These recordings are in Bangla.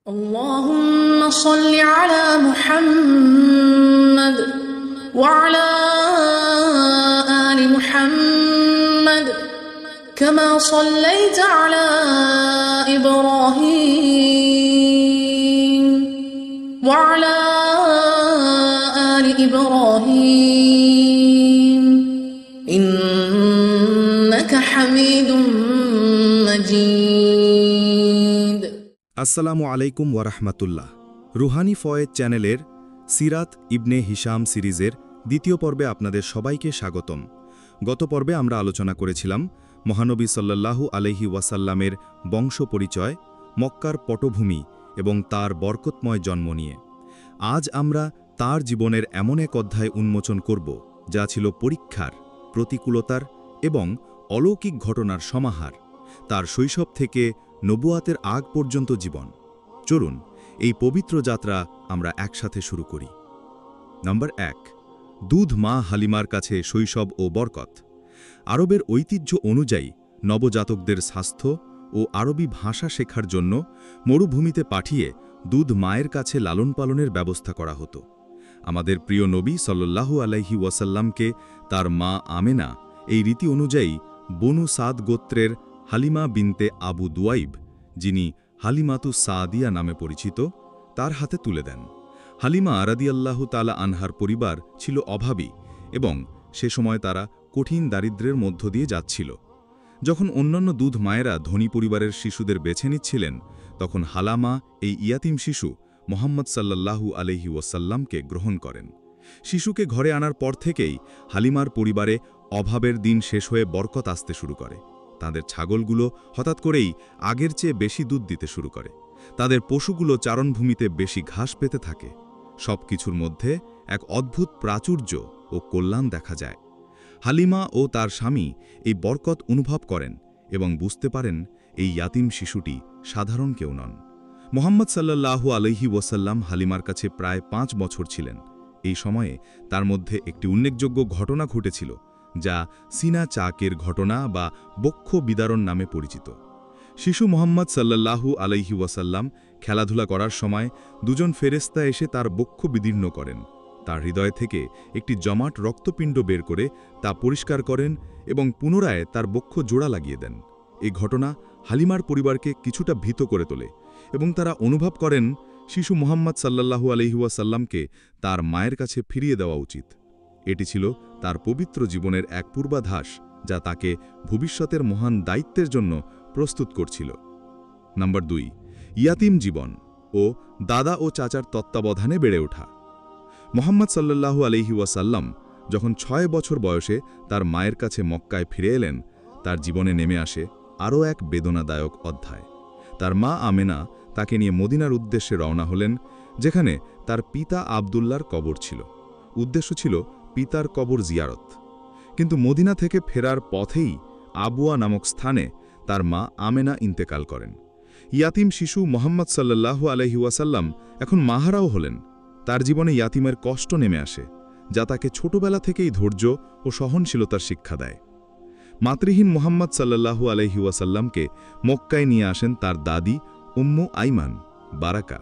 اللهم صل على محمد وعلى آل محمد كما صليت على إبراهيم وعلى آل إبراهيم إنك حميد مجيد আসসালামু আলাইকুম ওয়ারাহমাতুল্লাহ। রুহানি ফয়েদ চ্যানেলের সিরাত ইবনে হিশাম সিরিজের দ্বিতীয় পর্বে আপনাদের সবাইকে স্বাগতম। গত পর্বে আমরা আলোচনা করেছিলাম মহানবী সাল্লাল্লাহু আলাইহি ওয়াসাল্লামের বংশ পরিচয়, মক্কার পটভূমি এবং তার বরকতময় জন্ম নিয়ে। আজ আমরা তার জীবনের এমন এক অধ্যায় উন্মোচন করব যা ছিল পরীক্ষার, প্রতিকূলতার এবং অলৌকিক ঘটনার সমাহার, তার শৈশব থেকে নবুয়াতের আগ পর্যন্ত জীবন। চলুন এই পবিত্র যাত্রা আমরা একসাথে শুরু করি। নম্বর 1, দুধ মা হালিমার কাছে শৈশব ও বরকত। আরবের ঐতিহ্য অনুযায়ী নবজাতকদের স্বাস্থ্য ও আরবি ভাষা শেখার জন্য মরুভূমিতে পাঠিয়ে দুধ মায়ের কাছে লালন পালনের ব্যবস্থা করা হতো। আমাদের প্রিয় নবী সাল্লাল্লাহু আলাইহি ওয়াসাল্লামকে তার মা আমেনা এই রীতি অনুযায়ী বনু সাদ গোত্রের হালিমা বিনতে আবু দুয়াইব, যিনি হালিমাতু সাদিয়া নামে পরিচিত, তার হাতে তুলে দেন। হালিমা রাদিয়াল্লাহু তাআলা আনহার পরিবার ছিল অভাবী এবং সে সময় তারা কঠিন দারিদ্র্যের মধ্য দিয়ে যাচ্ছিল। যখন অন্যান্য দুধ মায়েরা ধনী পরিবারের শিশুদের বেছে নিচ্ছিলেন, তখন হালামা এই ইয়াতিম শিশু মুহাম্মদ সাল্লাল্লাহু আলাইহি ওয়াসাল্লামকে গ্রহণ করেন। শিশুকে ঘরে আনার পর থেকেই হালিমার পরিবারে অভাবের দিন শেষ হয়ে বরকত আসতে শুরু করে। তাদের ছাগলগুলো হঠাৎ করেই আগের চেয়ে বেশি দুধ দিতে শুরু করে। তাদের পশুগুলো চারণভূমিতে বেশি ঘাস পেতে থাকে। সব কিছুর মধ্যে এক অদ্ভুত প্রাচুর্য ও কল্যাণ দেখা যায়। হালিমা ও তার স্বামী এই বরকত অনুভব করেন এবং বুঝতে পারেন এই ইয়াতিম শিশুটি সাধারণ কেউ নন। মুহাম্মদ সাল্লাল্লাহু আলাইহি ওয়াসাল্লাম হালিমার কাছে প্রায় 5 বছর ছিলেন। এই সময়ে তার মধ্যে একটি উল্লেখযোগ্য ঘটনা ঘটেছিল, যা সিনা চাকের ঘটনা বা বক্ষ বিদারণ নামে পরিচিত। শিশু মুহাম্মদ সাল্লাল্লাহু আলাইহি ওয়াসাল্লাম খেলাধুলা করার সময় দুজন ফেরেশতা এসে তার বক্ষ বিদীর্ণ করেন। তার হৃদয় থেকে একটি জমাট রক্তপিণ্ড বের করে তা পরিষ্কার করেন এবং পুনরায় তার বক্ষ জোড়া লাগিয়ে দেন। এই ঘটনা হালিমার পরিবারকে কিছুটা ভীত করে তোলে এবং তারা অনুভব করেন শিশু মুহাম্মদ সাল্লাল্লাহু আলাইহি ওয়াসাল্লামকে তার মায়ের কাছে ফিরিয়ে দেওয়া উচিত। এটি ছিল তার পবিত্র জীবনের এক পূর্বাভাস, যা তাকে ভবিষ্যতের মহান দায়িত্বের জন্য প্রস্তুত করছিল। নম্বর 2, ইয়াতিম জীবন ও দাদা ও চাচার তত্ত্বাবধানে বেড়ে ওঠা। মুহাম্মদ সাল্লাল্লাহু আলাইহি ওয়াসাল্লাম যখন 6 বছর বয়সে তার মায়ের কাছে মক্কায় ফিরে এলেন, তার জীবনে নেমে আসে আরও এক বেদনাদায়ক অধ্যায়। তার মা আমেনা তাকে নিয়ে মদিনার উদ্দেশ্যে রওনা হলেন, যেখানে তার পিতা আবদুল্লাহর কবর ছিল। উদ্দেশ্য ছিল পিতার কবর জিয়ারত। কিন্তু মদিনা থেকে ফেরার পথেই আবুয়া নামক স্থানে তার মা আমেনা ইন্তেকাল করেন। ইয়াতিম শিশু মুহাম্মদ সাল্লাল্লাহু আলাইহি ওয়াসাল্লাম এখন মাহারাও হলেন। তার জীবনে ইয়াতিমের কষ্ট নেমে আসে, যা তাকে ছোটবেলা থেকেই ধৈর্য ও সহনশীলতার শিক্ষা দেয়। মাতৃহীন মুহাম্মদ সাল্লাল্লাহু আলাইহি ওয়াসাল্লামকে মক্কায় নিয়ে আসেন তার দাদি উম্মু আইমান বারাকা।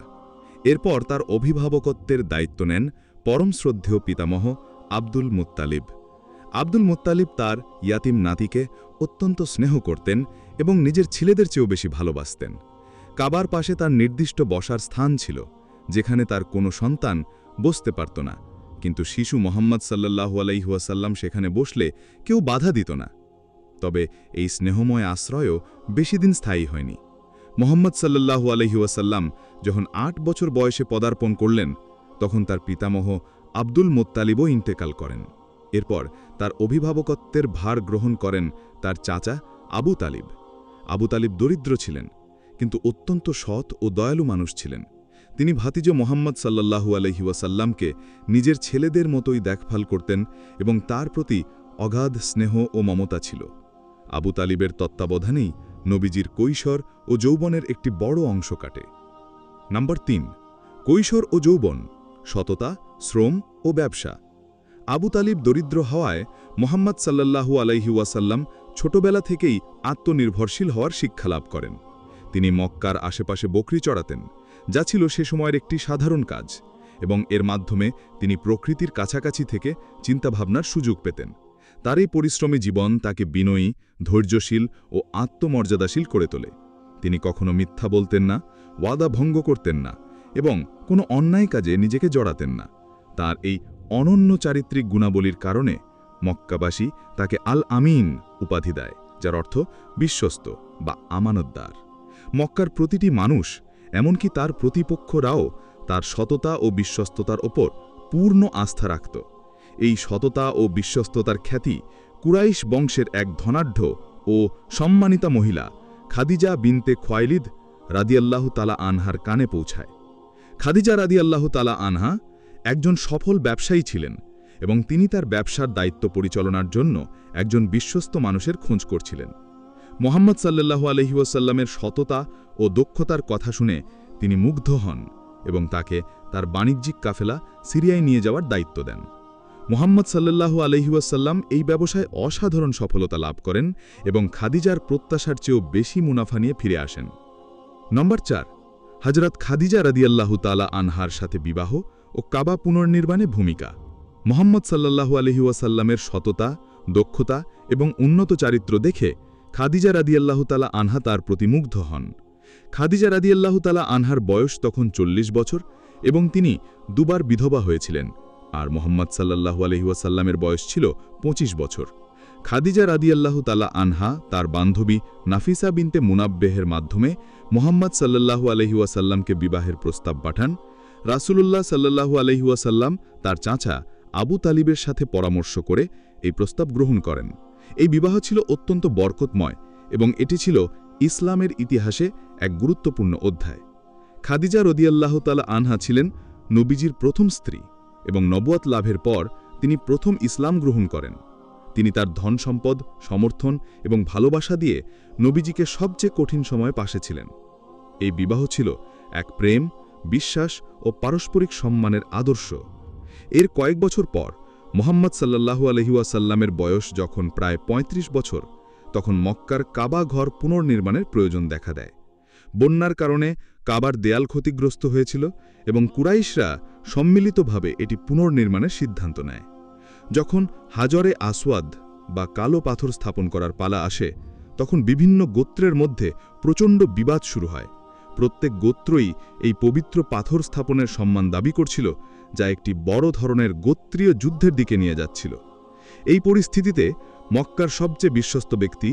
এরপর তার অভিভাবকত্বের দায়িত্ব নেন পরম শ্রদ্ধেয় পিতামহ আব্দুল মুত্তালিব। আব্দুল মুত্তালিব তার ইয়াতিম নাতিকে অত্যন্ত স্নেহ করতেন এবং নিজের ছেলেদের চেয়েও বেশি ভালোবাসতেন। কাবার পাশে তার নির্দিষ্ট বসার স্থান ছিল, যেখানে তার কোনো সন্তান বসতে পারত না, কিন্তু শিশু মুহাম্মদ সাল্লাল্লাহু আলাইহি ওয়াসাল্লাম সেখানে বসলে কেউ বাধা দিত না। তবে এই স্নেহময় আশ্রয়ও বেশি দিন স্থায়ী হয়নি। মুহাম্মদ সাল্লাল্লাহু আলাইহি ওয়াসাল্লাম যখন 8 বছর বয়সে পদার্পণ করলেন, তখন তার পিতামহ আব্দুল মুত্তালিবও ইন্তেকাল করেন। এরপর তার অভিভাবকত্বের ভার গ্রহণ করেন তার চাচা আবু তালিব। আবু তালিব দরিদ্র ছিলেন, কিন্তু অত্যন্ত সৎ ও দয়ালু মানুষ ছিলেন। তিনি ভাতিজা মুহাম্মদ সাল্লাল্লাহু আলাইহি ওয়াসাল্লামকে নিজের ছেলেদের মতোই দেখভাল করতেন এবং তার প্রতি অগাধ স্নেহ ও মমতা ছিল। আবু তালিবের তত্ত্বাবধানেই নবীজির কৈশোর ও যৌবনের একটি বড় অংশ কাটে। নম্বর 3, কৈশোর ও যৌবন, সততা, শ্রম ও ব্যবসা। আবু তালিব দরিদ্র হওয়ায় মুহাম্মদ সাল্লাল্লাহু আলাইহি ওয়াসাল্লাম ছোটবেলা থেকেই আত্মনির্ভরশীল হওয়ার শিক্ষা লাভ করেন। তিনি মক্কার আশেপাশে বকরি চড়াতেন, যা ছিল সে সময়ের একটি সাধারণ কাজ, এবং এর মাধ্যমে তিনি প্রকৃতির কাছাকাছি থেকে চিন্তাভাবনার সুযোগ পেতেন। তার এই পরিশ্রমী জীবন তাকে বিনয়ী, ধৈর্যশীল ও আত্মমর্যাদাশীল করে তোলে। তিনি কখনো মিথ্যা বলতেন না, ওয়াদা ভঙ্গ করতেন না এবং কোনো অন্যায় কাজে নিজেকে জড়াতেন না। তার এই অনন্য চারিত্রিক গুণাবলীর কারণে মক্কাবাসী তাকে আল আমিন উপাধি দেয়, যার অর্থ বিশ্বস্ত বা আমানতদার। মক্কার প্রতিটি মানুষ, এমনকি তার প্রতিপক্ষরাও তার সততা ও বিশ্বস্ততার ওপর পূর্ণ আস্থা রাখত। এই সততা ও বিশ্বস্ততার খ্যাতি কুরাইশ বংশের এক ধনাঢ্য ও সম্মানিতা মহিলা খাদিজা বিনতে খুয়াইলিদ রাদিয়াল্লাহু তাআলা আনহার কানে পৌঁছায়। খাদিজা রাদিয়াল্লাহু তাআলা আনহা একজন সফল ব্যবসায়ী ছিলেন এবং তিনি তার ব্যবসার দায়িত্ব পরিচালনার জন্য একজন বিশ্বস্ত মানুষের খোঁজ করছিলেন। মুহাম্মদ সাল্লাল্লাহু আলাইহি ওয়াসাল্লামের সততা ও দক্ষতার কথা শুনে তিনি মুগ্ধ হন এবং তাকে তার বাণিজ্যিক কাফেলা সিরিয়ায় নিয়ে যাওয়ার দায়িত্ব দেন। মুহাম্মদ সাল্লাল্লাহু আলাইহি ওয়াসাল্লাম এই ব্যবসায় অসাধারণ সফলতা লাভ করেন এবং খাদিজার প্রত্যাশার চেয়েও বেশি মুনাফা নিয়ে ফিরে আসেন। নম্বর 4, হযরত খাদিজা রাদিয়াল্লাহু তাআলা আনহার সাথে বিবাহ ও কাবা পুনর্নির্মাণে ভূমিকা। মুহাম্মদ সাল্লাল্লাহু আলাইহি ওয়াসাল্লামের সততা, দক্ষতা এবং উন্নত চারিত্র দেখে খাদিজা রাদিয়াল্লাহু তাআলা আনহা তার প্রতি মুগ্ধ হন। খাদিজা রাদিয়াল্লাহু তাআলা আনহার বয়স তখন 40 বছর এবং তিনি দুবার বিধবা হয়েছিলেন, আর মুহাম্মদ সাল্লাল্লাহু আলাইহি ওয়াসাল্লামের বয়স ছিল 25 বছর। খাদিজা রাদিয়াল্লাহু তাআলা আনহা তার বান্ধবী নাফিসা বিনতে মুনাব্বেহের মাধ্যমে মুহাম্মদ সাল্লাল্লাহু আলাইহি ওয়াসাল্লামকে বিবাহের প্রস্তাব পাঠান। রাসূলুল্লাহ সাল্লাল্লাহু আলাইহি ওয়াসাল্লাম তার চাচা আবু তালিবের সাথে পরামর্শ করে এই প্রস্তাব গ্রহণ করেন। এই বিবাহ ছিল অত্যন্ত বরকতময় এবং এটি ছিল ইসলামের ইতিহাসে এক গুরুত্বপূর্ণ অধ্যায়। খাদিজা রাদিয়াল্লাহু তাআলা আনহা ছিলেন নবীজির প্রথম স্ত্রী এবং নবুয়ত লাভের পর তিনি প্রথম ইসলাম গ্রহণ করেন। তিনি তার ধন সম্পদ, সমর্থন এবং ভালোবাসা দিয়ে নবীজিকে সবচেয়ে কঠিন সময়ে পাশে ছিলেন। এই বিবাহ ছিল এক প্রেম, বিশ্বাস ও পারস্পরিক সম্মানের আদর্শ। এর কয়েক বছর পর মুহাম্মদ সাল্লাল্লাহু আলাইহি ওয়াসাল্লামের বয়স যখন প্রায় 35 বছর, তখন মক্কার কাবা ঘর পুনর্নির্মাণের প্রয়োজন দেখা দেয়। বন্যার কারণে কাবার দেয়াল ক্ষতিগ্রস্ত হয়েছিল এবং কুরাইশরা সম্মিলিতভাবে এটি পুনর্নির্মাণের সিদ্ধান্ত নেয়। যখন হাজরে আসওয়াদ বা কালো পাথর স্থাপন করার পালা আসে, তখন বিভিন্ন গোত্রের মধ্যে প্রচণ্ড বিবাদ শুরু হয়। প্রত্যেক গোত্রই এই পবিত্র পাথর স্থাপনের সম্মান দাবি করছিল, যা একটি বড় ধরনের গোত্রীয় যুদ্ধের দিকে নিয়ে যাচ্ছিল। এই পরিস্থিতিতে মক্কার সবচেয়ে বিশ্বস্ত ব্যক্তি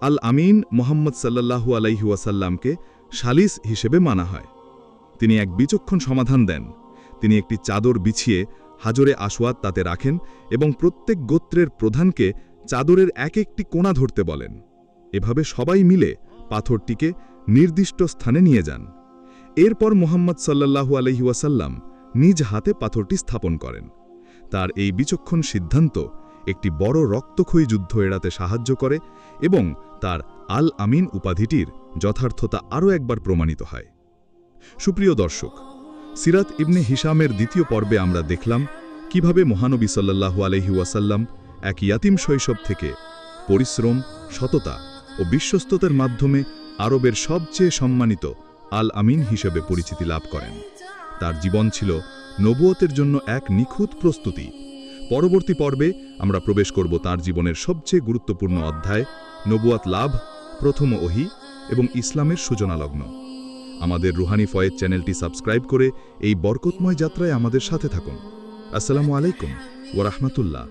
আল আমিন মুহাম্মদ সাল্লাল্লাহু আলাইহি ওয়াসাল্লামকে সালিস হিসেবে মানা হয়। তিনি এক বিচক্ষণ সমাধান দেন। তিনি একটি চাদর বিছিয়ে হাজরে আসওয়াদ তাতে রাখেন এবং প্রত্যেক গোত্রের প্রধানকে চাদরের এক একটি কোণা ধরতে বলেন। এভাবে সবাই মিলে পাথরটিকে নির্দিষ্ট স্থানে নিয়ে যান। এরপর মুহাম্মদ সাল্লাল্লাহু আলাইহি ওয়াসাল্লাম নিজ হাতে পাথরটি স্থাপন করেন। তার এই বিচক্ষণ সিদ্ধান্ত একটি বড় রক্তক্ষয়ী যুদ্ধ এড়াতে সাহায্য করে এবং তার আল আমিন উপাধিটির যথার্থতা আরও একবার প্রমাণিত হয়। সুপ্রিয় দর্শক, সিরাত ইবনে হিশামের দ্বিতীয় পর্বে আমরা দেখলাম কিভাবে মহানবী সাল্লাল্লাহু আলাইহি ওয়াসাল্লাম এক ইয়াতিম শৈশব থেকে পরিশ্রম, সততা ও বিশ্বস্ততার মাধ্যমে আরবের সবচেয়ে সম্মানিত আল আমিন হিসেবে পরিচিতি লাভ করেন। তার জীবন ছিল নবুয়তের জন্য এক নিখুঁত প্রস্তুতি। পরবর্তী পর্বে আমরা প্রবেশ করব তার জীবনের সবচেয়ে গুরুত্বপূর্ণ অধ্যায়, নবুয়ত লাভ, প্রথম ওহী এবং ইসলামের সূচনালগ্ন। আমাদের রুহানি ফয়েজ চ্যানেলটি সাবস্ক্রাইব করে এই বরকতময় যাত্রায় আমাদের সাথে থাকুন। আসসালামু আলাইকুম ওয়া রাহমাতুল্লাহ।